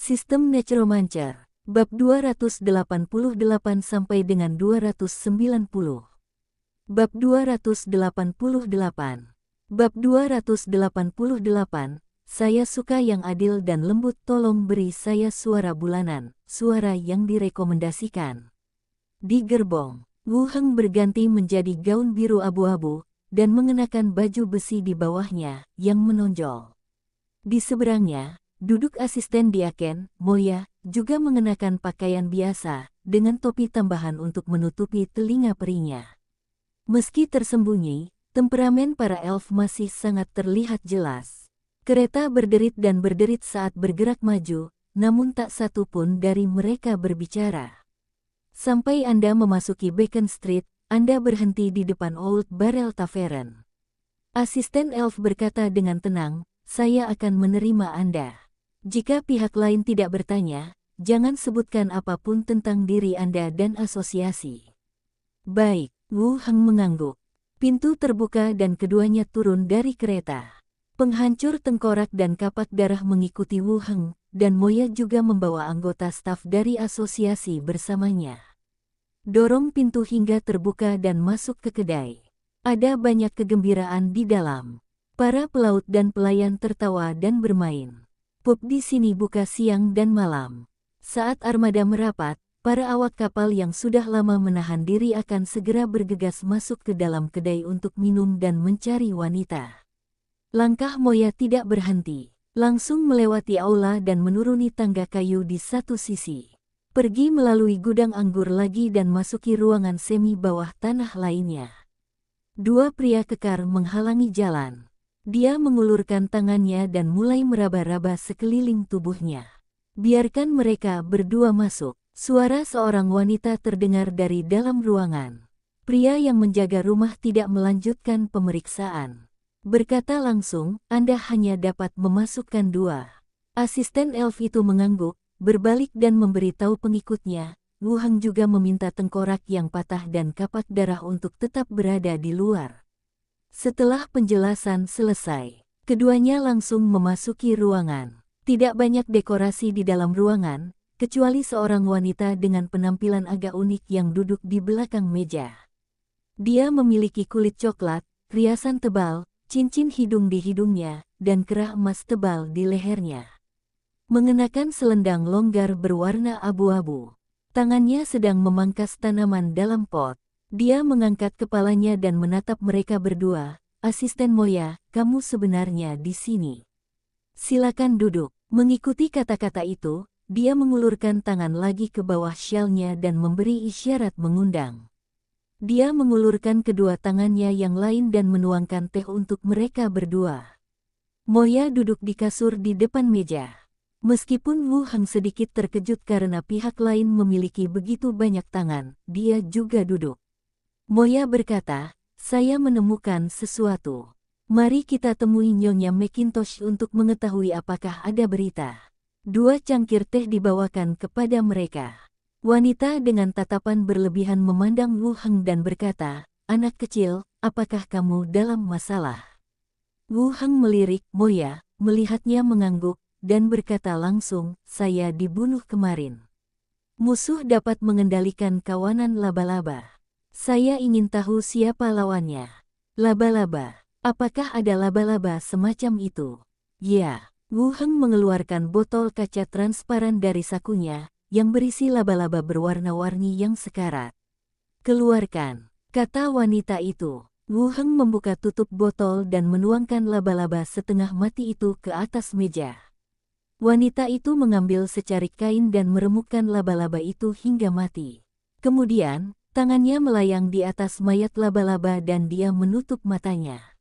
Sistem Necromancer, bab 288 sampai dengan 290. Bab 288. Bab 288. Saya suka yang adil dan lembut, tolong beri saya suara bulanan, suara yang direkomendasikan. Di gerbong, Wu Heng berganti menjadi gaun biru abu-abu, dan mengenakan baju besi di bawahnya, yang menonjol. Di seberangnya, duduk asisten Diaken, Moya, juga mengenakan pakaian biasa, dengan topi tambahan untuk menutupi telinga perinya. Meski tersembunyi, temperamen para elf masih sangat terlihat jelas. Kereta berderit dan berderit saat bergerak maju, namun tak satu pun dari mereka berbicara. Sampai Anda memasuki Beacon Street, Anda berhenti di depan Old Barrel Tavern. Asisten elf berkata dengan tenang, saya akan menerima Anda. Jika pihak lain tidak bertanya, jangan sebutkan apapun tentang diri Anda dan asosiasi. Baik, Wu Heng mengangguk. Pintu terbuka dan keduanya turun dari kereta. Penghancur tengkorak dan kapak darah mengikuti Wu Heng, dan Moya juga membawa anggota staf dari asosiasi bersamanya. Dorong pintu hingga terbuka dan masuk ke kedai. Ada banyak kegembiraan di dalam. Para pelaut dan pelayan tertawa dan bermain. Pub di sini buka siang dan malam. Saat armada merapat, para awak kapal yang sudah lama menahan diri akan segera bergegas masuk ke dalam kedai untuk minum dan mencari wanita. Langkah Moya tidak berhenti, langsung melewati aula dan menuruni tangga kayu di satu sisi. Pergi melalui gudang anggur lagi dan masuki ruangan semi bawah tanah lainnya. Dua pria kekar menghalangi jalan. Dia mengulurkan tangannya dan mulai meraba-raba sekeliling tubuhnya. Biarkan mereka berdua masuk. Suara seorang wanita terdengar dari dalam ruangan. Pria yang menjaga rumah tidak melanjutkan pemeriksaan. Berkata langsung, Anda hanya dapat memasukkan dua. Asisten elf itu mengangguk, berbalik dan memberitahu pengikutnya. Wu Heng juga meminta tengkorak yang patah dan kapak darah untuk tetap berada di luar. Setelah penjelasan selesai, keduanya langsung memasuki ruangan. Tidak banyak dekorasi di dalam ruangan, kecuali seorang wanita dengan penampilan agak unik yang duduk di belakang meja. Dia memiliki kulit coklat, riasan tebal, cincin hidung di hidungnya, dan kerah emas tebal di lehernya. Mengenakan selendang longgar berwarna abu-abu. Tangannya sedang memangkas tanaman dalam pot. Dia mengangkat kepalanya dan menatap mereka berdua. Asisten Moya, kamu sebenarnya di sini. Silakan duduk. Mengikuti kata-kata itu, dia mengulurkan tangan lagi ke bawah syalnya dan memberi isyarat mengundang. Dia mengulurkan kedua tangannya yang lain dan menuangkan teh untuk mereka berdua. Moya duduk di kasur di depan meja. Meskipun Wu Heng sedikit terkejut karena pihak lain memiliki begitu banyak tangan, dia juga duduk. Moya berkata, saya menemukan sesuatu. Mari kita temui Nyonya McIntosh untuk mengetahui apakah ada berita. Dua cangkir teh dibawakan kepada mereka. Wanita dengan tatapan berlebihan memandang Wu Heng dan berkata, anak kecil, apakah kamu dalam masalah? Wu Heng melirik Moya, melihatnya mengangguk, dan berkata langsung, saya dibunuh kemarin. Musuh dapat mengendalikan kawanan laba-laba. Saya ingin tahu siapa lawannya. Laba-laba. Apakah ada laba-laba semacam itu? Ya. Wu Heng mengeluarkan botol kaca transparan dari sakunya, yang berisi laba-laba berwarna-warni yang sekarat. Keluarkan, kata wanita itu. Wu Heng membuka tutup botol dan menuangkan laba-laba setengah mati itu ke atas meja. Wanita itu mengambil secarik kain dan meremukkan laba-laba itu hingga mati. Kemudian, tangannya melayang di atas mayat laba-laba dan dia menutup matanya.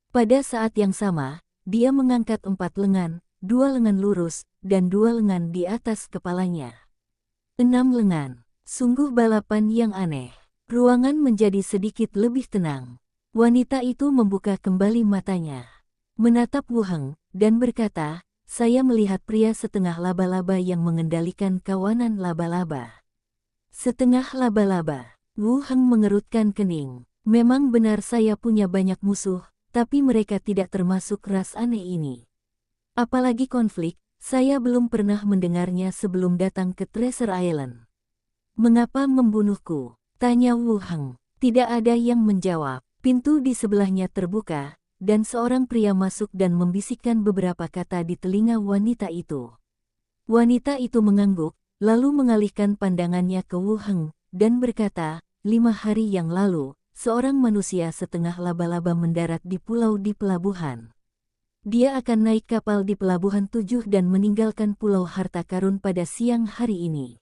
Pada saat yang sama, dia mengangkat 4 lengan, 2 lengan lurus, dan 2 lengan di atas kepalanya. 6 lengan. Sungguh balapan yang aneh. Ruangan menjadi sedikit lebih tenang. Wanita itu membuka kembali matanya. Menatap Wu Heng, dan berkata, saya melihat pria setengah laba-laba yang mengendalikan kawanan laba-laba. Setengah laba-laba. Wu Heng mengerutkan kening. Memang benar saya punya banyak musuh, tapi mereka tidak termasuk ras aneh ini. Apalagi konflik, Saya belum pernah mendengarnya sebelum datang ke Treasure Island. Mengapa membunuhku? Tanya Wu Heng. Tidak ada yang menjawab. Pintu di sebelahnya terbuka, dan seorang pria masuk dan membisikkan beberapa kata di telinga wanita itu. Wanita itu mengangguk, lalu mengalihkan pandangannya ke Wu Heng, dan berkata, 5 hari yang lalu, seorang manusia setengah laba-laba mendarat di pulau di pelabuhan. Dia akan naik kapal di pelabuhan 7 dan meninggalkan pulau harta karun pada siang hari ini.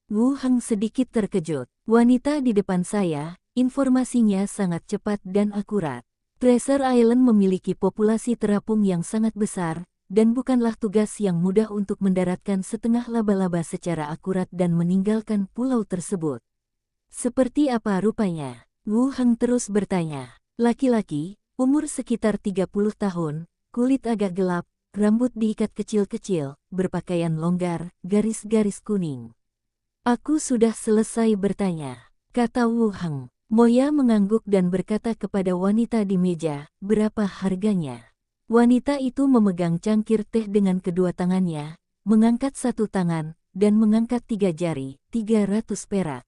Wu Heng sedikit terkejut. Wanita di depan saya, informasinya sangat cepat dan akurat. Treasure Island memiliki populasi terapung yang sangat besar, dan bukanlah tugas yang mudah untuk mendaratkan setengah laba-laba secara akurat dan meninggalkan pulau tersebut. Seperti apa rupanya? Wu Heng terus bertanya. Laki-laki, umur sekitar 30 tahun, kulit agak gelap, rambut diikat kecil-kecil, berpakaian longgar, garis-garis kuning. Aku sudah selesai bertanya, kata Wu Heng. Moya mengangguk dan berkata kepada wanita di meja, berapa harganya? Wanita itu memegang cangkir teh dengan kedua tangannya, mengangkat satu tangan, dan mengangkat 3 jari, 300 perak.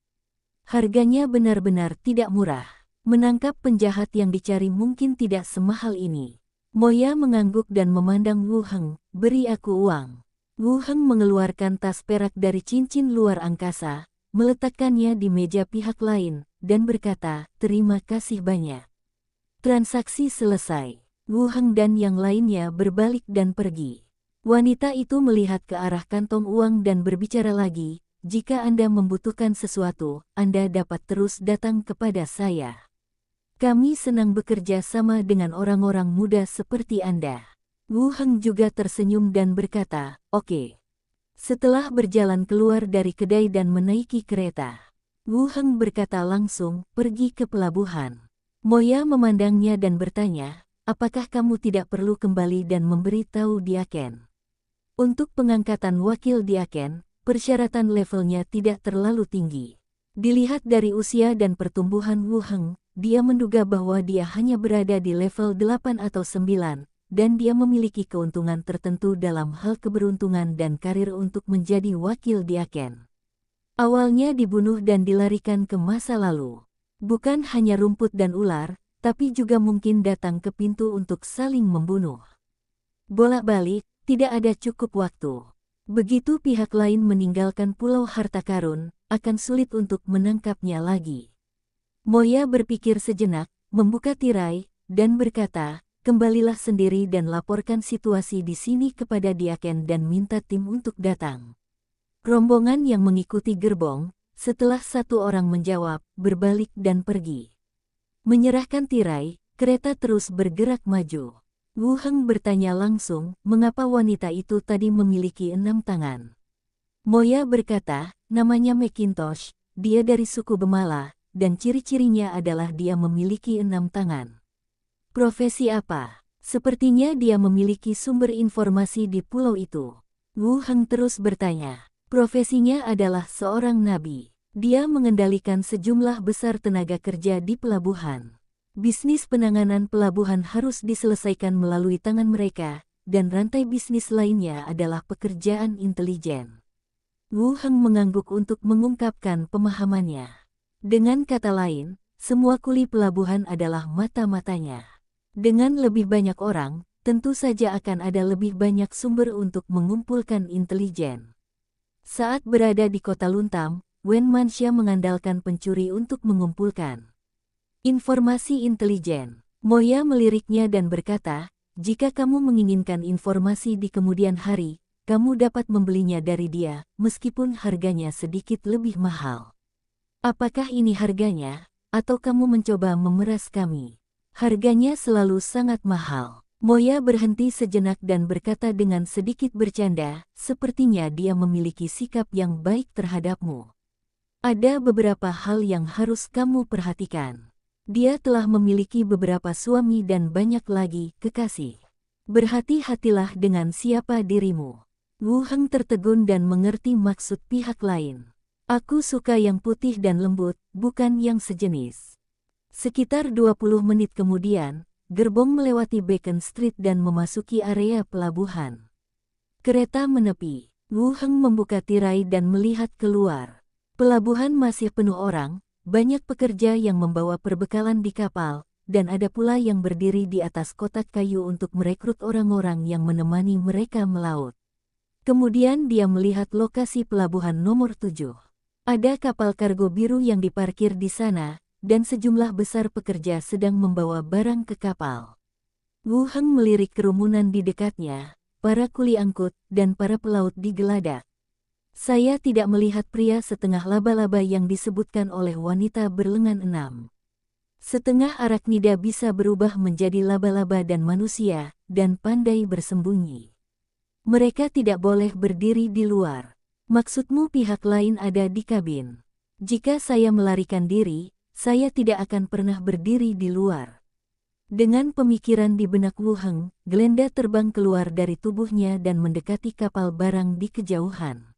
Harganya benar-benar tidak murah. Menangkap penjahat yang dicari mungkin tidak semahal ini. Moya mengangguk dan memandang Wu Heng, beri aku uang. Wu Heng mengeluarkan tas perak dari cincin luar angkasa, meletakkannya di meja pihak lain, dan berkata, terima kasih banyak. Transaksi selesai. Wu Heng dan yang lainnya berbalik dan pergi. Wanita itu melihat ke arah kantong uang dan berbicara lagi, jika Anda membutuhkan sesuatu, Anda dapat terus datang kepada saya. Kami senang bekerja sama dengan orang-orang muda seperti Anda. Wu Heng juga tersenyum dan berkata, oke. Setelah berjalan keluar dari kedai dan menaiki kereta, Wu Heng berkata langsung, pergi ke pelabuhan. Moya memandangnya dan bertanya, apakah kamu tidak perlu kembali dan memberitahu Diaken? Untuk pengangkatan wakil Diaken, persyaratan levelnya tidak terlalu tinggi. Dilihat dari usia dan pertumbuhan Wu Heng, dia menduga bahwa dia hanya berada di level 8 atau 9, dan dia memiliki keuntungan tertentu dalam hal keberuntungan dan karir untuk menjadi wakil Diaken. Awalnya dibunuh dan dilarikan ke masa lalu. Bukan hanya rumput dan ular, tapi juga mungkin datang ke pintu untuk saling membunuh. Bolak-balik, tidak ada cukup waktu. Begitu pihak lain meninggalkan pulau harta karun, akan sulit untuk menangkapnya lagi. Moya berpikir sejenak, membuka tirai, dan berkata, kembalilah sendiri dan laporkan situasi di sini kepada Diaken dan minta tim untuk datang. Rombongan yang mengikuti gerbong, setelah satu orang menjawab, berbalik dan pergi. Menyerahkan tirai, kereta terus bergerak maju. Wu Heng bertanya langsung, mengapa wanita itu tadi memiliki 6 tangan. Moya berkata, namanya Macintosh, dia dari suku Bemala, dan ciri-cirinya adalah dia memiliki 6 tangan. Profesi apa? Sepertinya dia memiliki sumber informasi di pulau itu. Wu Heng terus bertanya. Profesinya adalah seorang nabi. Dia mengendalikan sejumlah besar tenaga kerja di pelabuhan. Bisnis penanganan pelabuhan harus diselesaikan melalui tangan mereka, dan rantai bisnis lainnya adalah pekerjaan intelijen. Wu Heng mengangguk untuk mengungkapkan pemahamannya. Dengan kata lain, semua kuli pelabuhan adalah mata-matanya. Dengan lebih banyak orang, tentu saja akan ada lebih banyak sumber untuk mengumpulkan intelijen. Saat berada di kota Luntam, Wen Manxia mengandalkan pencuri untuk mengumpulkan informasi intelijen. Moya meliriknya dan berkata, jika kamu menginginkan informasi di kemudian hari, kamu dapat membelinya dari dia, meskipun harganya sedikit lebih mahal. Apakah ini harganya, atau kamu mencoba memeras kami? Harganya selalu sangat mahal. Moya berhenti sejenak dan berkata dengan sedikit bercanda, sepertinya dia memiliki sikap yang baik terhadapmu. Ada beberapa hal yang harus kamu perhatikan. Dia telah memiliki beberapa suami dan banyak lagi kekasih. Berhati-hatilah dengan siapa dirimu. Wu Heng tertegun dan mengerti maksud pihak lain. Aku suka yang putih dan lembut, bukan yang sejenis. Sekitar 20 menit kemudian, gerbong melewati Beacon Street dan memasuki area pelabuhan. Kereta menepi. Wu Heng membuka tirai dan melihat keluar. Pelabuhan masih penuh orang, banyak pekerja yang membawa perbekalan di kapal, dan ada pula yang berdiri di atas kotak kayu untuk merekrut orang-orang yang menemani mereka melaut. Kemudian dia melihat lokasi pelabuhan nomor 7. Ada kapal kargo biru yang diparkir di sana, dan sejumlah besar pekerja sedang membawa barang ke kapal. Wu Heng melirik kerumunan di dekatnya, para kuli angkut, dan para pelaut di geladak. Saya tidak melihat pria setengah laba-laba yang disebutkan oleh wanita berlengan 6. Setengah araknida bisa berubah menjadi laba-laba dan manusia, dan pandai bersembunyi. Mereka tidak boleh berdiri di luar. Maksudmu pihak lain ada di kabin. Jika saya melarikan diri, saya tidak akan pernah berdiri di luar. Dengan pemikiran di benak Wu Heng, Glenda terbang keluar dari tubuhnya dan mendekati kapal barang di kejauhan.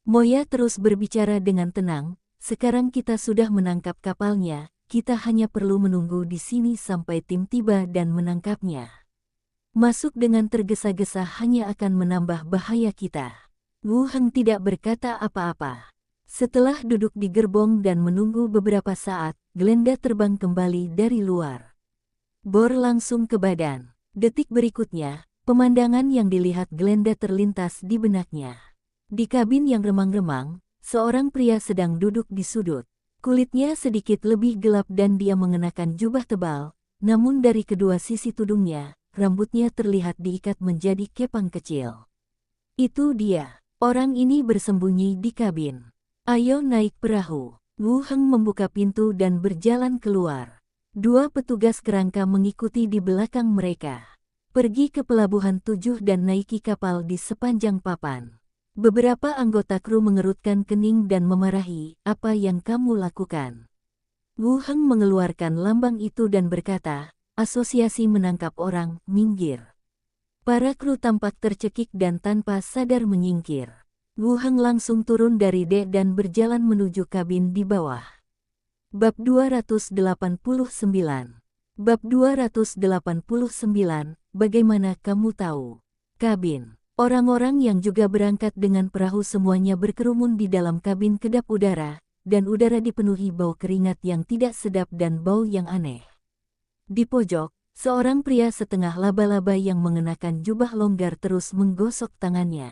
Moya terus berbicara dengan tenang, sekarang kita sudah menangkap kapalnya, kita hanya perlu menunggu di sini sampai tim tiba dan menangkapnya. Masuk dengan tergesa-gesa hanya akan menambah bahaya kita. Wu Heng tidak berkata apa-apa. Setelah duduk di gerbong dan menunggu beberapa saat, Glenda terbang kembali dari luar. Bor langsung ke badan. Detik berikutnya, pemandangan yang dilihat Glenda terlintas di benaknya. Di kabin yang remang-remang, seorang pria sedang duduk di sudut. Kulitnya sedikit lebih gelap dan dia mengenakan jubah tebal, namun dari kedua sisi tudungnya, rambutnya terlihat diikat menjadi kepang kecil. Itu dia. Orang ini bersembunyi di kabin. Ayo naik perahu. Wu Heng membuka pintu dan berjalan keluar. 2 petugas kerangka mengikuti di belakang mereka. Pergi ke pelabuhan 7 dan naiki kapal di sepanjang papan. Beberapa anggota kru mengerutkan kening dan memarahi, apa yang kamu lakukan? Wu Heng mengeluarkan lambang itu dan berkata, asosiasi menangkap orang, minggir. Para kru tampak tercekik dan tanpa sadar menyingkir. Wu Heng langsung turun dari dek dan berjalan menuju kabin di bawah. Bab 289. Bab 289, bagaimana kamu tahu? Kabin. Orang-orang yang juga berangkat dengan perahu semuanya berkerumun di dalam kabin kedap udara, dan udara dipenuhi bau keringat yang tidak sedap dan bau yang aneh. Di pojok, seorang pria setengah laba-laba yang mengenakan jubah longgar terus menggosok tangannya.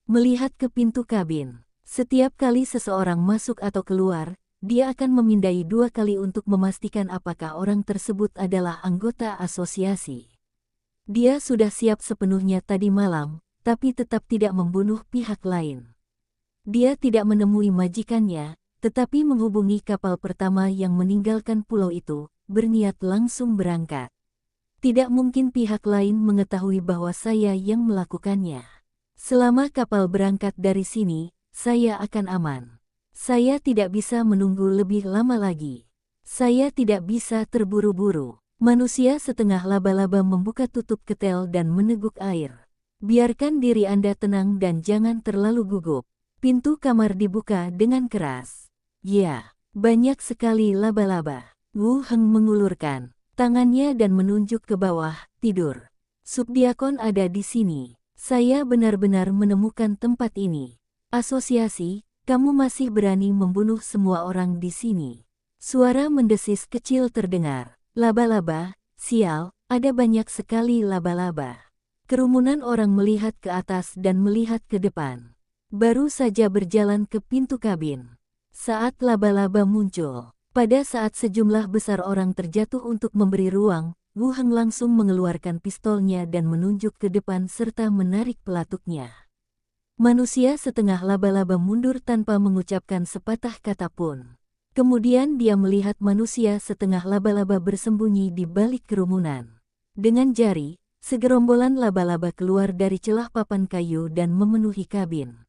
Melihat ke pintu kabin, setiap kali seseorang masuk atau keluar, dia akan memindai 2 kali untuk memastikan apakah orang tersebut adalah anggota asosiasi. Dia sudah siap sepenuhnya tadi malam, tapi tetap tidak membunuh pihak lain. Dia tidak menemui majikannya, tetapi menghubungi kapal pertama yang meninggalkan pulau itu, berniat langsung berangkat. Tidak mungkin pihak lain mengetahui bahwa saya yang melakukannya. Selama kapal berangkat dari sini, saya akan aman. Saya tidak bisa menunggu lebih lama lagi. Saya tidak bisa terburu-buru. Manusia setengah laba-laba membuka tutup ketel dan meneguk air. Biarkan diri Anda tenang dan jangan terlalu gugup. Pintu kamar dibuka dengan keras. Ya, banyak sekali laba-laba. Wu Heng mengulurkan tangannya dan menunjuk ke bawah, tidur. Subdiakon ada di sini. Saya benar-benar menemukan tempat ini. Asosiasi, kamu masih berani membunuh semua orang di sini. Suara mendesis kecil terdengar. Laba-laba, sial, ada banyak sekali laba-laba. Kerumunan orang melihat ke atas dan melihat ke depan. Baru saja berjalan ke pintu kabin. Saat laba-laba muncul, pada saat sejumlah besar orang terjatuh untuk memberi ruang, Wu Heng langsung mengeluarkan pistolnya dan menunjuk ke depan serta menarik pelatuknya. Manusia setengah laba-laba mundur tanpa mengucapkan sepatah kata pun. Kemudian dia melihat manusia setengah laba-laba bersembunyi di balik kerumunan. Dengan jari, segerombolan laba-laba keluar dari celah papan kayu dan memenuhi kabin.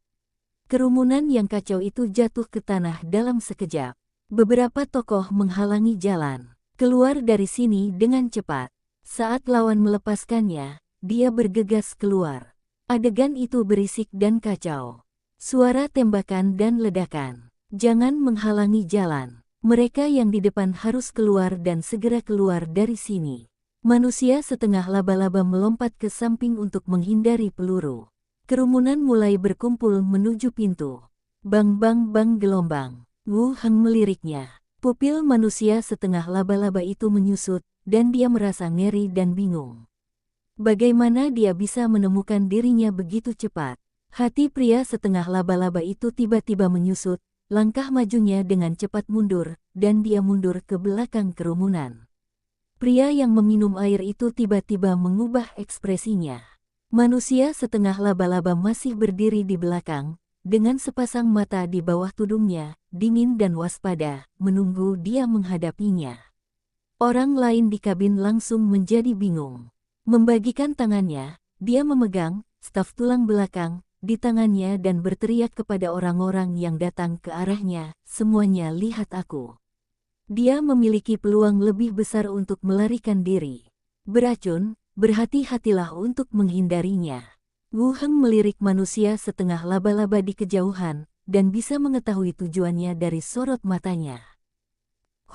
Kerumunan yang kacau itu jatuh ke tanah dalam sekejap. Beberapa tokoh menghalangi jalan. Keluar dari sini dengan cepat. Saat lawan melepaskannya, dia bergegas keluar. Adegan itu berisik dan kacau. Suara tembakan dan ledakan. Jangan menghalangi jalan. Mereka yang di depan harus keluar dan segera keluar dari sini. Manusia setengah laba-laba melompat ke samping untuk menghindari peluru. Kerumunan mulai berkumpul menuju pintu. Bang bang bang gelombang. Wu Heng meliriknya. Pupil manusia setengah laba-laba itu menyusut, dan dia merasa ngeri dan bingung. Bagaimana dia bisa menemukan dirinya begitu cepat? Hati pria setengah laba-laba itu tiba-tiba menyusut, langkah majunya dengan cepat mundur, dan dia mundur ke belakang kerumunan. Pria yang meminum air itu tiba-tiba mengubah ekspresinya. Manusia setengah laba-laba masih berdiri di belakang, dengan sepasang mata di bawah tudungnya, dingin dan waspada, menunggu dia menghadapinya. Orang lain di kabin langsung menjadi bingung. Membagikan tangannya, dia memegang staf tulang belakang di tangannya dan berteriak kepada orang-orang yang datang ke arahnya, "Semuanya lihat aku." Dia memiliki peluang lebih besar untuk melarikan diri. Beracun, berhati-hatilah untuk menghindarinya. Wu Heng melirik manusia setengah laba-laba di kejauhan, dan bisa mengetahui tujuannya dari sorot matanya.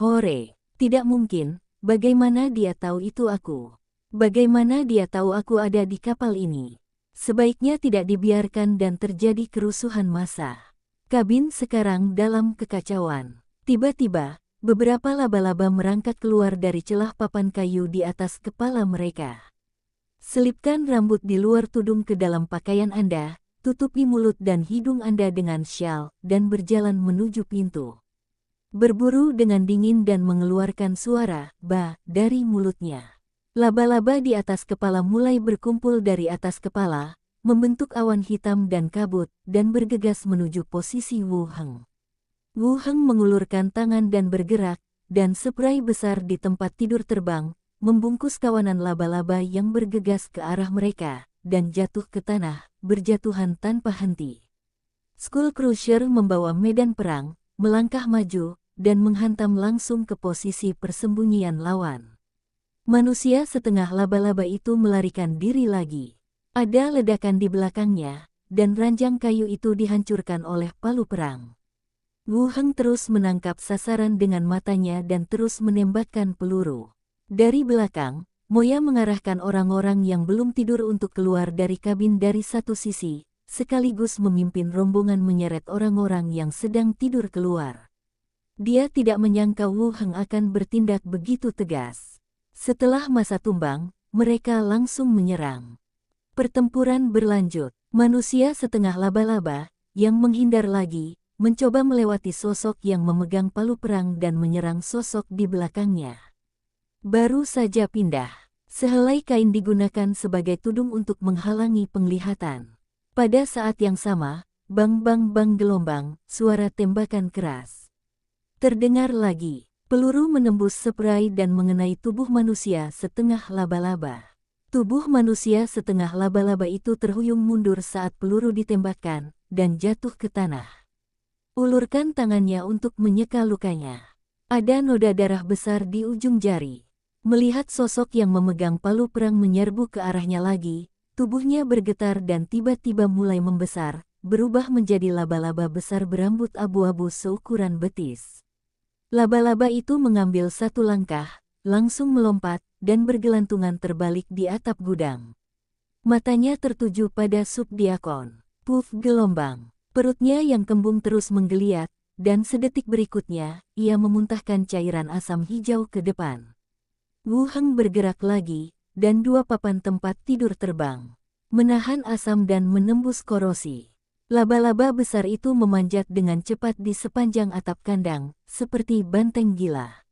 Hore, tidak mungkin, bagaimana dia tahu itu aku? Bagaimana dia tahu aku ada di kapal ini? Sebaiknya tidak dibiarkan dan terjadi kerusuhan massa. Kabin sekarang dalam kekacauan. Tiba-tiba, beberapa laba-laba merangkak keluar dari celah papan kayu di atas kepala mereka. Selipkan rambut di luar tudung ke dalam pakaian Anda, tutupi mulut dan hidung Anda dengan syal, dan berjalan menuju pintu. Berburu dengan dingin dan mengeluarkan suara, "Ba," dari mulutnya. Laba-laba di atas kepala mulai berkumpul dari atas kepala, membentuk awan hitam dan kabut, dan bergegas menuju posisi Wu Heng. Wu Heng mengulurkan tangan dan bergerak, dan spray besar di tempat tidur terbang, membungkus kawanan laba-laba yang bergegas ke arah mereka, dan jatuh ke tanah, berjatuhan tanpa henti. Skull Crusher membawa medan perang, melangkah maju, dan menghantam langsung ke posisi persembunyian lawan. Manusia setengah laba-laba itu melarikan diri lagi. Ada ledakan di belakangnya, dan ranjang kayu itu dihancurkan oleh palu perang. Wu Heng terus menangkap sasaran dengan matanya dan terus menembakkan peluru. Dari belakang, Moya mengarahkan orang-orang yang belum tidur untuk keluar dari kabin dari satu sisi, sekaligus memimpin rombongan menyeret orang-orang yang sedang tidur keluar. Dia tidak menyangka Wu Heng akan bertindak begitu tegas. Setelah masa tumbang, mereka langsung menyerang. Pertempuran berlanjut. Manusia setengah laba-laba, yang menghindar lagi, mencoba melewati sosok yang memegang palu perang dan menyerang sosok di belakangnya. Baru saja pindah. Sehelai kain digunakan sebagai tudung untuk menghalangi penglihatan. Pada saat yang sama, bang bang bang gelombang, suara tembakan keras. Terdengar lagi, peluru menembus spray dan mengenai tubuh manusia setengah laba-laba. Tubuh manusia setengah laba-laba itu terhuyung mundur saat peluru ditembakkan, dan jatuh ke tanah. Ulurkan tangannya untuk menyeka lukanya. Ada noda darah besar di ujung jari. Melihat sosok yang memegang palu perang menyerbu ke arahnya lagi, tubuhnya bergetar dan tiba-tiba mulai membesar, berubah menjadi laba-laba besar berambut abu-abu seukuran betis. Laba-laba itu mengambil satu langkah, langsung melompat, dan bergelantungan terbalik di atap gudang. Matanya tertuju pada subdiakon. Puff gelombang. Perutnya yang kembung terus menggeliat, dan sedetik berikutnya, ia memuntahkan cairan asam hijau ke depan. Wu Heng bergerak lagi, dan dua papan tempat tidur terbang. Menahan asam dan menembus korosi. Laba-laba besar itu memanjat dengan cepat di sepanjang atap kandang, seperti banteng gila.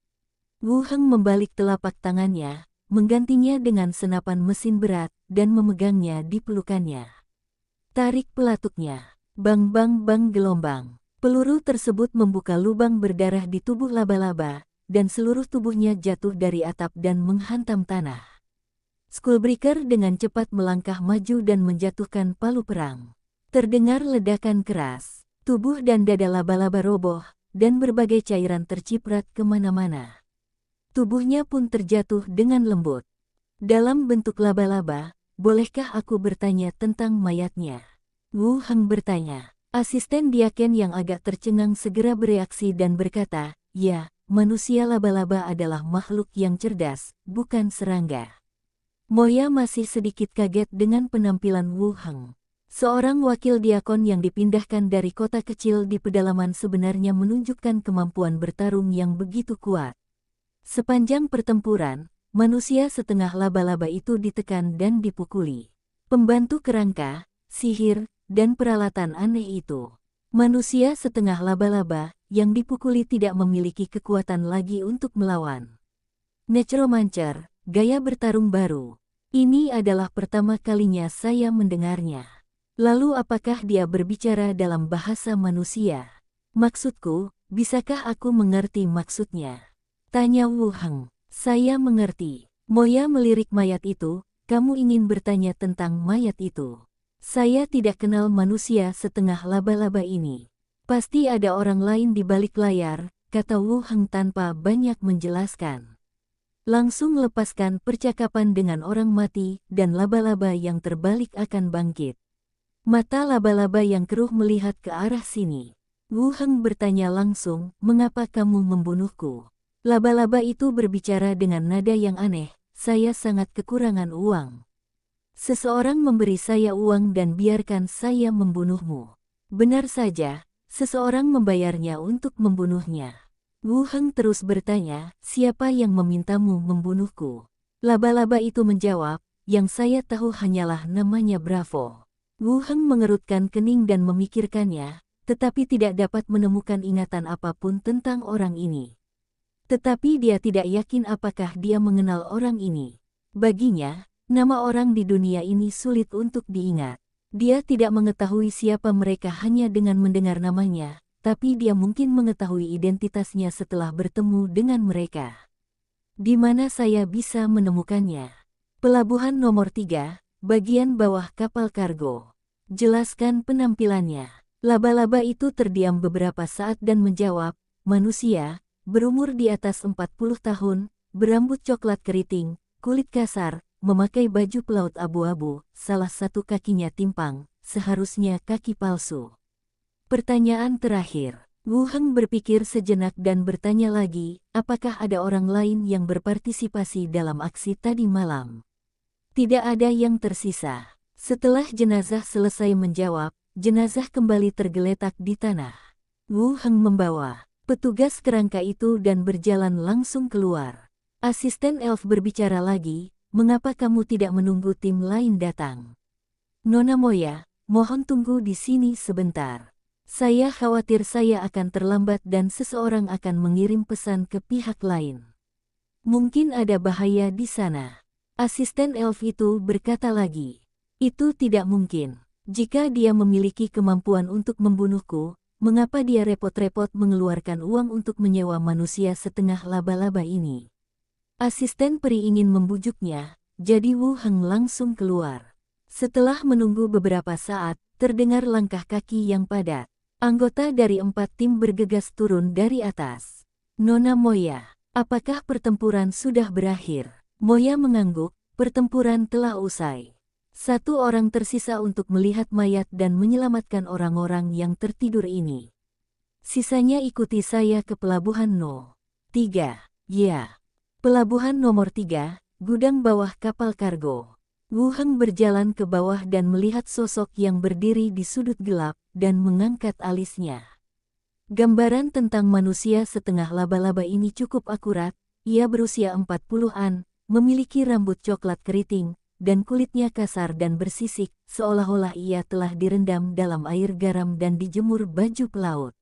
Wu Heng membalik telapak tangannya, menggantinya dengan senapan mesin berat, dan memegangnya di pelukannya. Tarik pelatuknya. Bang bang bang gelombang. Peluru tersebut membuka lubang berdarah di tubuh laba-laba, dan seluruh tubuhnya jatuh dari atap dan menghantam tanah. Skullbreaker dengan cepat melangkah maju dan menjatuhkan palu perang. Terdengar ledakan keras. Tubuh dan dada laba-laba roboh, dan berbagai cairan terciprat kemana-mana. Tubuhnya pun terjatuh dengan lembut. Dalam bentuk laba-laba, bolehkah aku bertanya tentang mayatnya? Wu Heng bertanya. Asisten Diaken yang agak tercengang segera bereaksi dan berkata, "Ya, manusia laba-laba adalah makhluk yang cerdas, bukan serangga." Moya masih sedikit kaget dengan penampilan Wu Heng. Seorang wakil diakon yang dipindahkan dari kota kecil di pedalaman sebenarnya menunjukkan kemampuan bertarung yang begitu kuat. Sepanjang pertempuran, manusia setengah laba-laba itu ditekan dan dipukuli. Pembantu kerangka, sihir, dan peralatan aneh itu. Manusia setengah laba-laba yang dipukuli tidak memiliki kekuatan lagi untuk melawan. Necromancer, gaya bertarung baru. Ini adalah pertama kalinya saya mendengarnya. Lalu apakah dia berbicara dalam bahasa manusia? Maksudku, bisakah aku mengerti maksudnya? Tanya Wu Heng. Saya mengerti. Moya melirik mayat itu, kamu ingin bertanya tentang mayat itu. Saya tidak kenal manusia setengah laba-laba ini. Pasti ada orang lain di balik layar, kata Wu Heng tanpa banyak menjelaskan. Langsung lepaskan percakapan dengan orang mati dan laba-laba yang terbalik akan bangkit. Mata laba-laba yang keruh melihat ke arah sini. Wu Heng bertanya langsung, mengapa kamu membunuhku? Laba-laba itu berbicara dengan nada yang aneh, saya sangat kekurangan uang. Seseorang memberi saya uang dan biarkan saya membunuhmu. Benar saja, seseorang membayarnya untuk membunuhnya. Wu Heng terus bertanya, siapa yang memintamu membunuhku? Laba-laba itu menjawab, yang saya tahu hanyalah namanya Bravo. Wu Heng mengerutkan kening dan memikirkannya, tetapi tidak dapat menemukan ingatan apapun tentang orang ini. Tetapi dia tidak yakin apakah dia mengenal orang ini. Baginya, nama orang di dunia ini sulit untuk diingat. Dia tidak mengetahui siapa mereka hanya dengan mendengar namanya, tapi dia mungkin mengetahui identitasnya setelah bertemu dengan mereka. Di mana saya bisa menemukannya? Pelabuhan nomor 3. Bagian bawah kapal kargo. Jelaskan penampilannya. Laba-laba itu terdiam beberapa saat dan menjawab, manusia, berumur di atas 40 tahun, berambut coklat keriting, kulit kasar, memakai baju pelaut abu-abu, salah satu kakinya timpang, seharusnya kaki palsu. Pertanyaan terakhir. Wu Heng berpikir sejenak dan bertanya lagi, apakah ada orang lain yang berpartisipasi dalam aksi tadi malam? Tidak ada yang tersisa. Setelah jenazah selesai menjawab, jenazah kembali tergeletak di tanah. Wu Heng membawa petugas kerangka itu dan berjalan langsung keluar. Asisten elf berbicara lagi, mengapa kamu tidak menunggu tim lain datang? Nona Moya, mohon tunggu di sini sebentar. Saya khawatir saya akan terlambat dan seseorang akan mengirim pesan ke pihak lain. Mungkin ada bahaya di sana. Asisten elf itu berkata lagi, itu tidak mungkin. Jika dia memiliki kemampuan untuk membunuhku, mengapa dia repot-repot mengeluarkan uang untuk menyewa manusia setengah laba-laba ini? Asisten peri ingin membujuknya, jadi Wu Heng langsung keluar. Setelah menunggu beberapa saat, terdengar langkah kaki yang padat. Anggota dari 4 tim bergegas turun dari atas. Nona Moya, apakah pertempuran sudah berakhir? Moya mengangguk, pertempuran telah usai. 1 orang tersisa untuk melihat mayat dan menyelamatkan orang-orang yang tertidur ini. Sisanya ikuti saya ke pelabuhan No. 3. Ya. Pelabuhan nomor 3, gudang bawah kapal kargo. Wu Heng berjalan ke bawah dan melihat sosok yang berdiri di sudut gelap dan mengangkat alisnya. Gambaran tentang manusia setengah laba-laba ini cukup akurat, ia berusia 40-an, memiliki rambut coklat keriting, dan kulitnya kasar dan bersisik, seolah-olah ia telah direndam dalam air garam dan dijemur baju pelaut.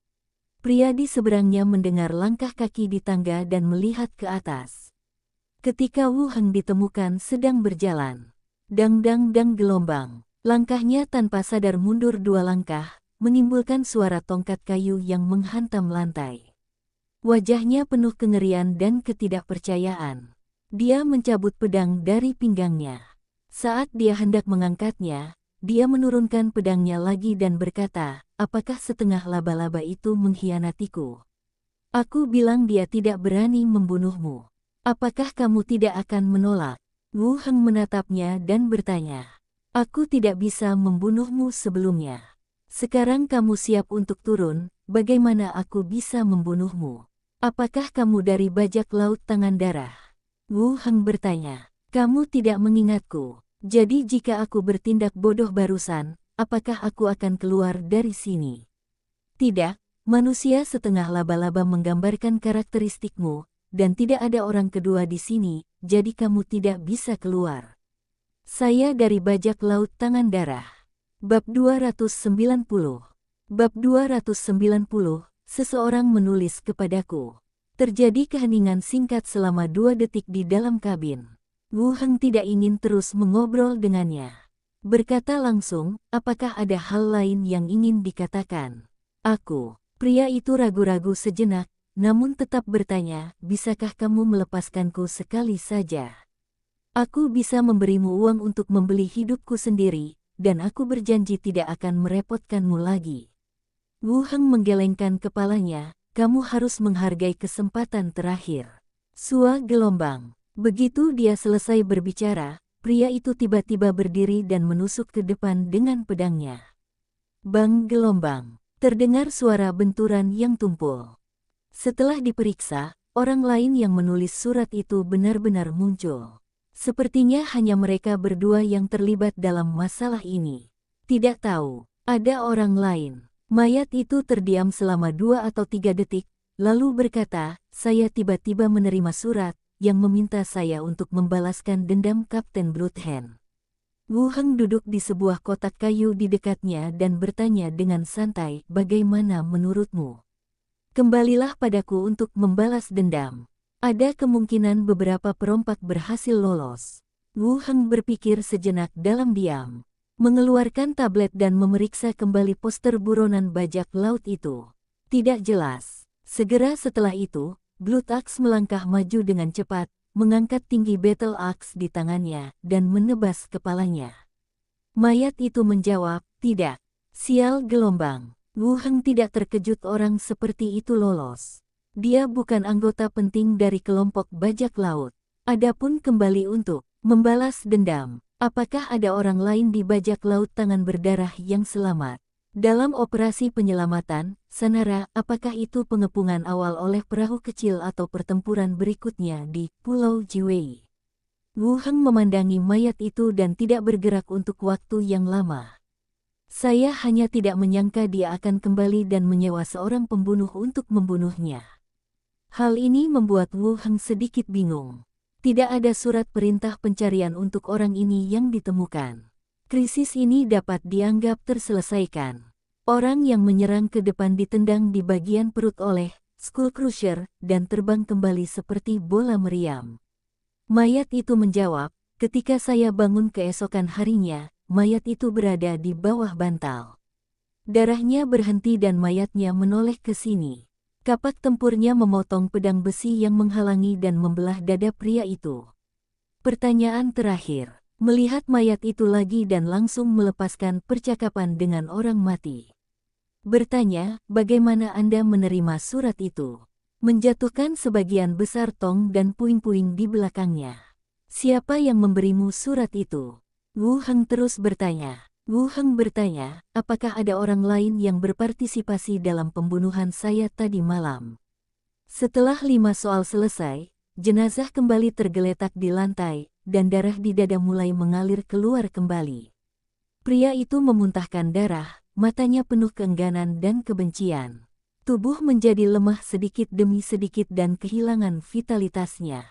Pria di seberangnya mendengar langkah kaki di tangga dan melihat ke atas. Ketika Wu Heng ditemukan sedang berjalan, dang-dang-dang gelombang, langkahnya tanpa sadar mundur 2 langkah, menimbulkan suara tongkat kayu yang menghantam lantai. Wajahnya penuh kengerian dan ketidakpercayaan. Dia mencabut pedang dari pinggangnya. Saat dia hendak mengangkatnya, dia menurunkan pedangnya lagi dan berkata, apakah setengah laba-laba itu mengkhianatiku? Aku bilang dia tidak berani membunuhmu. Apakah kamu tidak akan menolak? Wu Heng menatapnya dan bertanya, aku tidak bisa membunuhmu sebelumnya. Sekarang kamu siap untuk turun, bagaimana aku bisa membunuhmu? Apakah kamu dari bajak laut tangan darah? Wu Heng bertanya, kamu tidak mengingatku. Jadi jika aku bertindak bodoh barusan, apakah aku akan keluar dari sini? Tidak, manusia setengah laba-laba menggambarkan karakteristikmu, dan tidak ada orang kedua di sini, jadi kamu tidak bisa keluar. Saya dari bajak laut tangan darah. Bab 290. Bab 290, seseorang menulis kepadaku. Terjadi keheningan singkat selama 2 detik di dalam kabin. Wu Heng tidak ingin terus mengobrol dengannya. Berkata langsung, apakah ada hal lain yang ingin dikatakan? Pria itu ragu-ragu sejenak, namun tetap bertanya, bisakah kamu melepaskanku sekali saja? Aku bisa memberimu uang untuk membeli hidupku sendiri, dan aku berjanji tidak akan merepotkanmu lagi. Wu Heng menggelengkan kepalanya, kamu harus menghargai kesempatan terakhir. Sua gelombang. Begitu dia selesai berbicara, pria itu tiba-tiba berdiri dan menusuk ke depan dengan pedangnya. Bang gelombang. Terdengar suara benturan yang tumpul. Setelah diperiksa, orang lain yang menulis surat itu benar-benar muncul. Sepertinya hanya mereka berdua yang terlibat dalam masalah ini. Tidak tahu, ada orang lain. Mayat itu terdiam selama 2 atau 3 detik, lalu berkata, saya tiba-tiba menerima surat yang meminta saya untuk membalaskan dendam Kapten Bloodhand. Wu Heng duduk di sebuah kotak kayu di dekatnya dan bertanya dengan santai, bagaimana menurutmu? Kembalilah padaku untuk membalas dendam. Ada kemungkinan beberapa perompak berhasil lolos. Wu Heng berpikir sejenak dalam diam, mengeluarkan tablet dan memeriksa kembali poster buronan bajak laut itu. Tidak jelas. Segera setelah itu, Blood Axe melangkah maju dengan cepat, mengangkat tinggi Battle Axe di tangannya, dan menebas kepalanya. Mayat itu menjawab, tidak. Sial gelombang. Wu Heng tidak terkejut orang seperti itu lolos. Dia bukan anggota penting dari kelompok bajak laut. Adapun kembali untuk membalas dendam, apakah ada orang lain di bajak laut tangan berdarah yang selamat? Dalam operasi penyelamatan, Sanara, apakah itu pengepungan awal oleh perahu kecil atau pertempuran berikutnya di Pulau Jiwei? Wu Heng memandangi mayat itu dan tidak bergerak untuk waktu yang lama. Saya hanya tidak menyangka dia akan kembali dan menyewa seorang pembunuh untuk membunuhnya. Hal ini membuat Wu Heng sedikit bingung. Tidak ada surat perintah pencarian untuk orang ini yang ditemukan. Krisis ini dapat dianggap terselesaikan. Orang yang menyerang ke depan ditendang di bagian perut oleh Skull Crusher dan terbang kembali seperti bola meriam. Mayat itu menjawab, ketika saya bangun keesokan harinya, mayat itu berada di bawah bantal. Darahnya berhenti dan mayatnya menoleh ke sini. Kapak tempurnya memotong pedang besi yang menghalangi dan membelah dada pria itu. Pertanyaan terakhir. Melihat mayat itu lagi dan langsung melepaskan percakapan dengan orang mati. Bertanya, bagaimana Anda menerima surat itu? Menjatuhkan sebagian besar tong dan puing-puing di belakangnya. Siapa yang memberimu surat itu? Wu Heng terus bertanya. Wu Heng bertanya, apakah ada orang lain yang berpartisipasi dalam pembunuhan saya tadi malam? Setelah 5 soal selesai, jenazah kembali tergeletak di lantai, dan darah di dada mulai mengalir keluar kembali. Pria itu memuntahkan darah, matanya penuh keengganan dan kebencian. Tubuh menjadi lemah sedikit demi sedikit dan kehilangan vitalitasnya.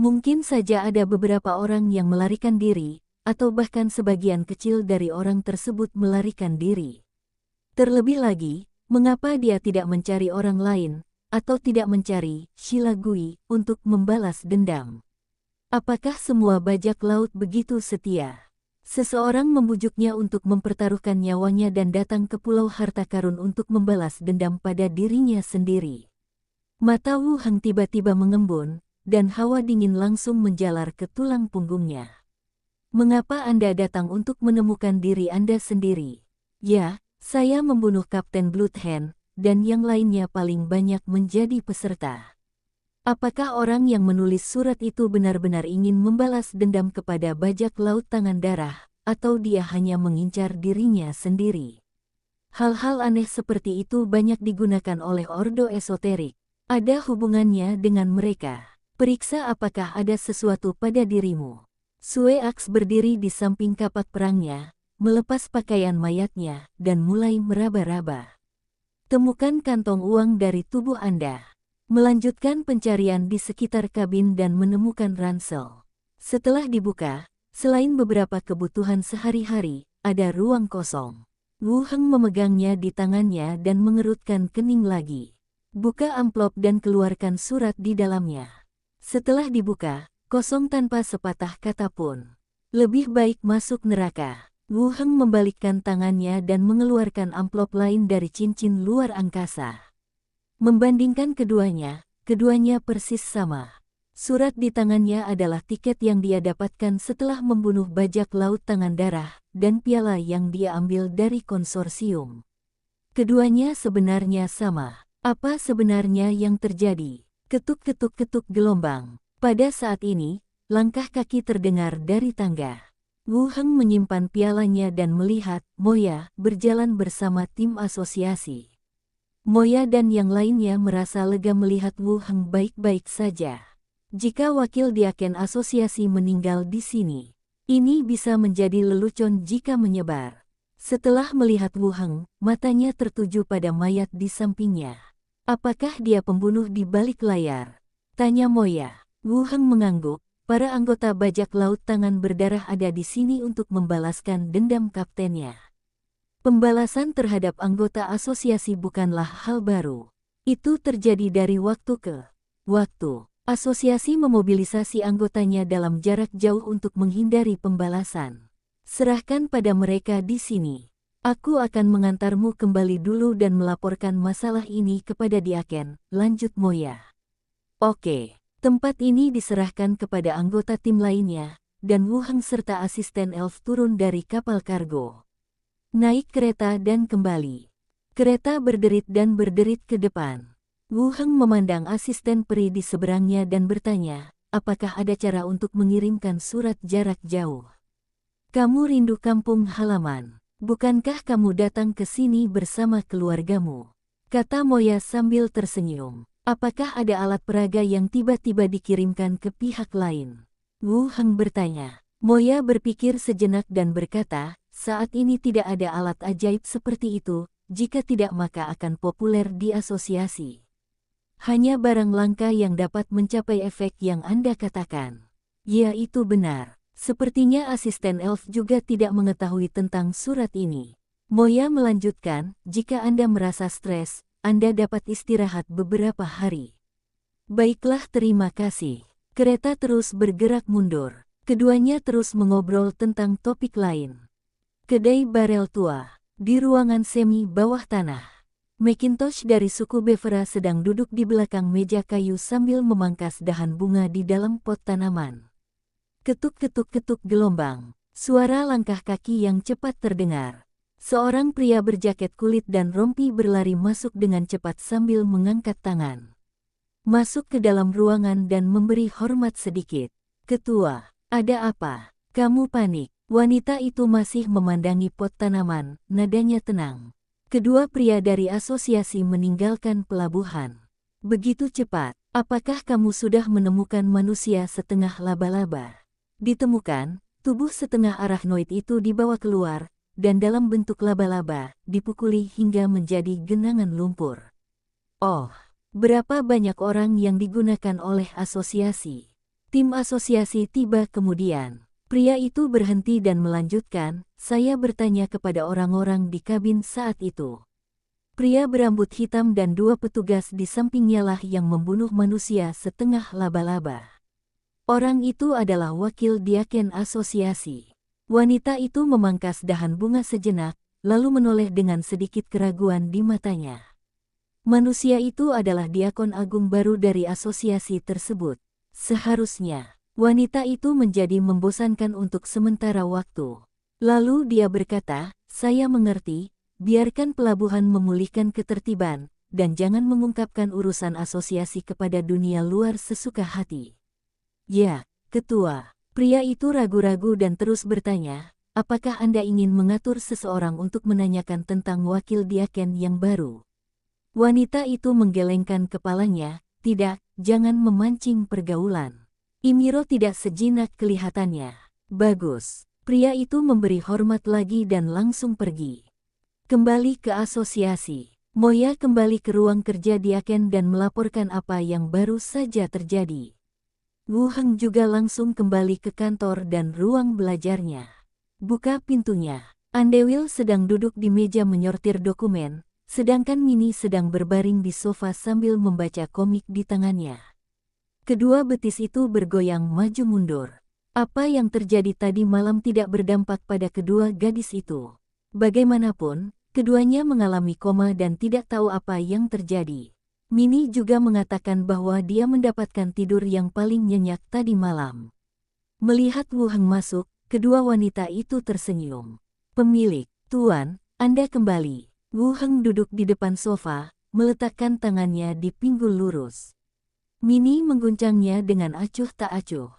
Mungkin saja ada beberapa orang yang melarikan diri, atau bahkan sebagian kecil dari orang tersebut melarikan diri. Terlebih lagi, mengapa dia tidak mencari orang lain, atau tidak mencari Shilagui untuk membalas dendam? Apakah semua bajak laut begitu setia? Seseorang membujuknya untuk mempertaruhkan nyawanya dan datang ke Pulau Harta Karun untuk membalas dendam pada dirinya sendiri. Mata Wu Heng tiba-tiba mengembun, dan hawa dingin langsung menjalar ke tulang punggungnya. Mengapa Anda datang untuk menemukan diri Anda sendiri? Ya, saya membunuh Kapten Bloodhand, dan yang lainnya paling banyak menjadi peserta. Apakah orang yang menulis surat itu benar-benar ingin membalas dendam kepada bajak laut tangan darah, atau dia hanya mengincar dirinya sendiri? Hal-hal aneh seperti itu banyak digunakan oleh ordo esoterik. Ada hubungannya dengan mereka. Periksa apakah ada sesuatu pada dirimu. Sue Axe berdiri di samping kapak perangnya, melepas pakaian mayatnya, dan mulai meraba-raba. Temukan kantong uang dari tubuh Anda. Melanjutkan pencarian di sekitar kabin dan menemukan ransel. Setelah dibuka, selain beberapa kebutuhan sehari-hari, ada ruang kosong. Wu Heng memegangnya di tangannya dan mengerutkan kening lagi. Buka amplop dan keluarkan surat di dalamnya. Setelah dibuka, kosong tanpa sepatah kata pun. Lebih baik masuk neraka. Wu Heng membalikkan tangannya dan mengeluarkan amplop lain dari cincin luar angkasa. Membandingkan keduanya persis sama. Surat di tangannya adalah tiket yang dia dapatkan setelah membunuh bajak laut tangan darah, dan piala yang dia ambil dari konsorsium. Keduanya sebenarnya sama. Apa sebenarnya yang terjadi? Ketuk-ketuk-ketuk gelombang. Pada saat ini, langkah kaki terdengar dari tangga. Wu Heng menyimpan pialanya dan melihat Moya berjalan bersama tim asosiasi. Moya dan yang lainnya merasa lega melihat Wu Heng baik-baik saja. Jika wakil diaken asosiasi meninggal di sini, ini bisa menjadi lelucon jika menyebar. Setelah melihat Wu Heng, matanya tertuju pada mayat di sampingnya. Apakah dia pembunuh di balik layar? Tanya Moya. Wu Heng mengangguk. Para anggota bajak laut tangan berdarah ada di sini untuk membalaskan dendam kaptennya. Pembalasan terhadap anggota asosiasi bukanlah hal baru. Itu terjadi dari waktu ke waktu. Asosiasi memobilisasi anggotanya dalam jarak jauh untuk menghindari pembalasan. Serahkan pada mereka di sini. Aku akan mengantarmu kembali dulu dan melaporkan masalah ini kepada Diaken, lanjut Moya. Oke. Tempat ini diserahkan kepada anggota tim lainnya, dan Wu Heng serta asisten elf turun dari kapal kargo. Naik kereta dan kembali. Kereta berderit dan berderit ke depan. Wu Heng memandang asisten peri di seberangnya dan bertanya, apakah ada cara untuk mengirimkan surat jarak jauh? Kamu rindu kampung halaman. Bukankah kamu datang ke sini bersama keluargamu? Kata Moya sambil tersenyum. Apakah ada alat peraga yang tiba-tiba dikirimkan ke pihak lain? Wu Heng bertanya. Moya berpikir sejenak dan berkata, saat ini tidak ada alat ajaib seperti itu, jika tidak maka akan populer di asosiasi. Hanya barang langka yang dapat mencapai efek yang Anda katakan. Ya, itu benar. Sepertinya asisten elf juga tidak mengetahui tentang surat ini. Moya melanjutkan, jika Anda merasa stres, Anda dapat istirahat beberapa hari. Baiklah, terima kasih. Kereta terus bergerak mundur. Keduanya terus mengobrol tentang topik lain. Kedai barel tua. Di ruangan semi bawah tanah. Macintosh dari suku Bevera sedang duduk di belakang meja kayu sambil memangkas dahan bunga di dalam pot tanaman. Ketuk-ketuk-ketuk gelombang. Suara langkah kaki yang cepat terdengar. Seorang pria berjaket kulit dan rompi berlari masuk dengan cepat sambil mengangkat tangan. Masuk ke dalam ruangan dan memberi hormat sedikit. Ketua, ada apa? Kamu panik. Wanita itu masih memandangi pot tanaman, nadanya tenang. Kedua pria dari asosiasi meninggalkan pelabuhan. Begitu cepat, apakah kamu sudah menemukan manusia setengah laba-laba? Ditemukan, tubuh setengah arachnoid itu dibawa keluar, dan dalam bentuk laba-laba, dipukuli hingga menjadi genangan lumpur. Oh, berapa banyak orang yang digunakan oleh asosiasi? Tim asosiasi tiba kemudian. Pria itu berhenti dan melanjutkan, saya bertanya kepada orang-orang di kabin saat itu. Pria berambut hitam dan dua petugas di sampingnya lah yang membunuh manusia setengah laba-laba. Orang itu adalah wakil diaken asosiasi. Wanita itu memangkas dahan bunga sejenak, lalu menoleh dengan sedikit keraguan di matanya. Manusia itu adalah diakon agung baru dari asosiasi tersebut. Seharusnya, wanita itu menjadi membosankan untuk sementara waktu. Lalu dia berkata, saya mengerti, biarkan pelabuhan memulihkan ketertiban, dan jangan mengungkapkan urusan asosiasi kepada dunia luar sesuka hati. Ya, Ketua. Pria itu ragu-ragu dan terus bertanya, apakah Anda ingin mengatur seseorang untuk menanyakan tentang wakil diaken yang baru? Wanita itu menggelengkan kepalanya, tidak, jangan memancing pergaulan. Imiro tidak sejinak kelihatannya. Bagus. Pria itu memberi hormat lagi dan langsung pergi. Kembali ke asosiasi. Moya kembali ke ruang kerja Diaken dan melaporkan apa yang baru saja terjadi. Wu Heng juga langsung kembali ke kantor dan ruang belajarnya. Buka pintunya. Andewil sedang duduk di meja menyortir dokumen, sedangkan Minnie sedang berbaring di sofa sambil membaca komik di tangannya. Kedua betis itu bergoyang maju mundur. Apa yang terjadi tadi malam tidak berdampak pada kedua gadis itu. Bagaimanapun, keduanya mengalami koma dan tidak tahu apa yang terjadi. Minnie juga mengatakan bahwa dia mendapatkan tidur yang paling nyenyak tadi malam. Melihat Wu Heng masuk, kedua wanita itu tersenyum. Pemilik, Tuan, Anda kembali. Wu Heng duduk di depan sofa, meletakkan tangannya di pinggul lurus. Minnie mengguncangnya dengan acuh tak acuh.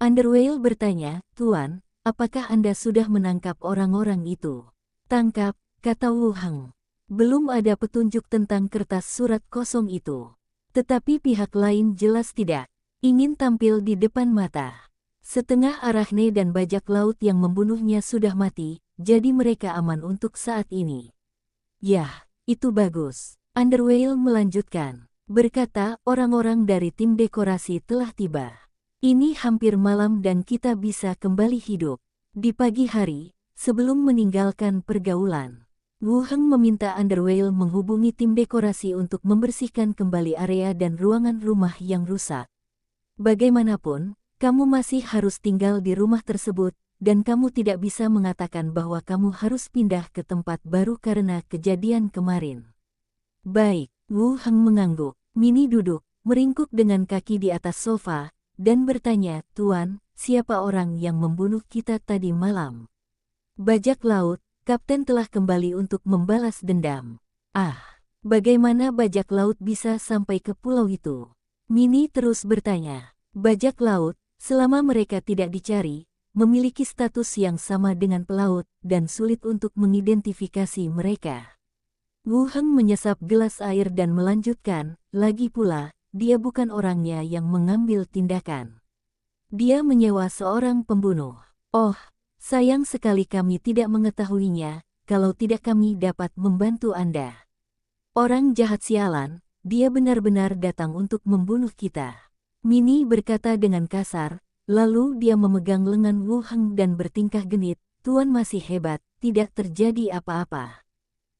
Underwale bertanya, Tuan, apakah Anda sudah menangkap orang-orang itu? Tangkap, kata Wu Heng. Belum ada petunjuk tentang kertas surat kosong itu. Tetapi pihak lain jelas tidak ingin tampil di depan mata. Setengah arachne dan bajak laut yang membunuhnya sudah mati, jadi mereka aman untuk saat ini. Yah, itu bagus. Underwale melanjutkan. Berkata, orang-orang dari tim dekorasi telah tiba. Ini hampir malam dan kita bisa kembali hidup. Di pagi hari, sebelum meninggalkan pergaulan, Wu Heng meminta Underwale menghubungi tim dekorasi untuk membersihkan kembali area dan ruangan rumah yang rusak. Bagaimanapun, kamu masih harus tinggal di rumah tersebut, dan kamu tidak bisa mengatakan bahwa kamu harus pindah ke tempat baru karena kejadian kemarin. Baik, Wu Heng mengangguk. Minnie duduk, meringkuk dengan kaki di atas sofa, dan bertanya, Tuan, siapa orang yang membunuh kita tadi malam? Bajak laut. Kapten telah kembali untuk membalas dendam. Ah, bagaimana bajak laut bisa sampai ke pulau itu? Minnie terus bertanya. Bajak laut, selama mereka tidak dicari, memiliki status yang sama dengan pelaut dan sulit untuk mengidentifikasi mereka. Wu Heng menyesap gelas air dan melanjutkan, lagi pula, dia bukan orangnya yang mengambil tindakan. Dia menyewa seorang pembunuh. Oh, sayang sekali kami tidak mengetahuinya, kalau tidak kami dapat membantu Anda. Orang jahat sialan, dia benar-benar datang untuk membunuh kita. Minnie berkata dengan kasar, lalu dia memegang lengan Wu Heng dan bertingkah genit, Tuan masih hebat, tidak terjadi apa-apa.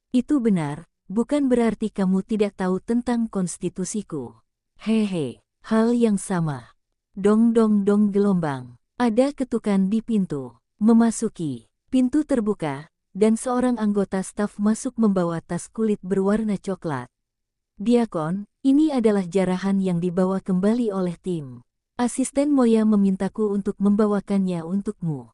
Itu benar, bukan berarti kamu tidak tahu tentang konstitusiku. Hehe, hal yang sama. Dong dong dong gelombang, ada ketukan di pintu. Memasuki, pintu terbuka, dan seorang anggota staf masuk membawa tas kulit berwarna coklat. Diakon, ini adalah jarahan yang dibawa kembali oleh tim. Asisten Moya memintaku untuk membawakannya untukmu.